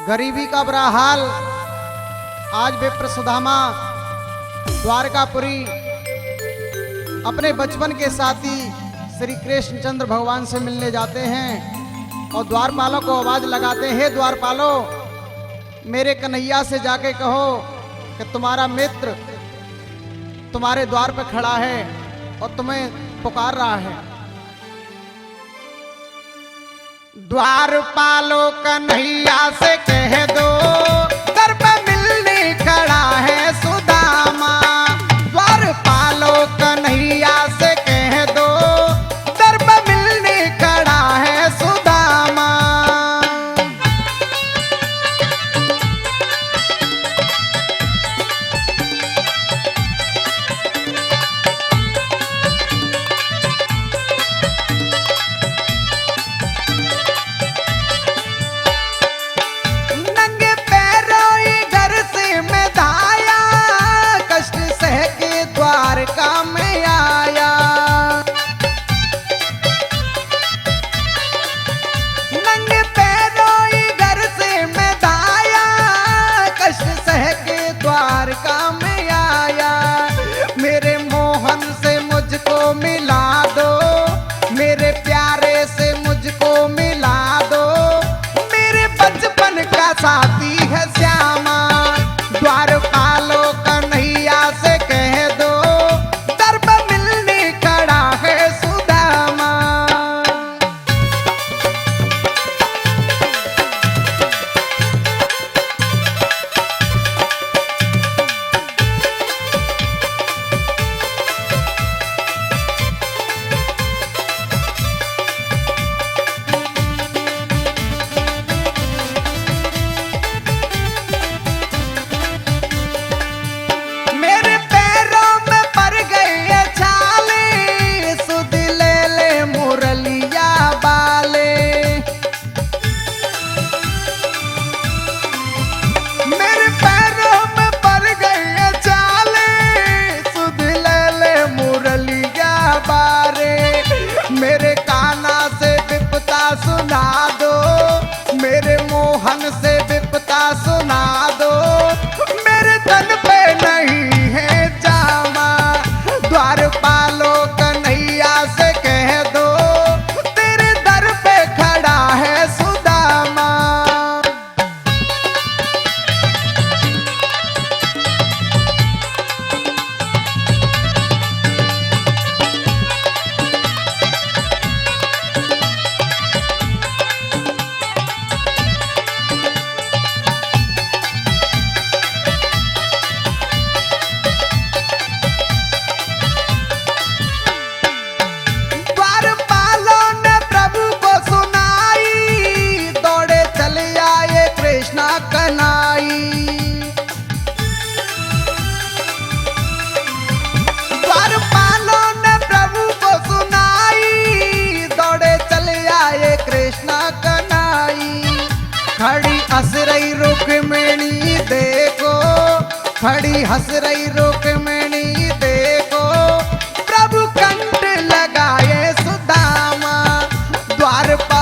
गरीबी का बुरा हाल। आज विप्र सुदामा द्वारकापुरी अपने बचपन के साथी श्री कृष्णचंद्र भगवान से मिलने जाते हैं और द्वारपालों को आवाज लगाते हैं, हे द्वारपालों, मेरे कन्हैया से जाके कहो कि तुम्हारा मित्र तुम्हारे द्वार पर खड़ा है और तुम्हें पुकार रहा है। द्वारपालों कन्हैया से कह दो, दर पे मिलने खड़ा है सुदामा। द्वारपालों कन्हैया से कह दो, दर पे मिलने खड़ा है सुदामा। साथी है श्यामा। द्वारपालों कन्हैया से कह दो, दर पे मिलने खड़ा है सुदामा। मेरे काना से विपता सुना दो, मेरे मोहन से विपता सुना दो, मेरे तन पे नहीं है जामा। द्वारपालों कन्हैया से कह दो, तेरे दर पे खड़ा है सुदामा। खड़ी हंस रही रुक्मिणी देखो, खड़ी हंस रही रुक्मिणी देखो, प्रभु कंठ लगाए सुदामा। द्वारपाल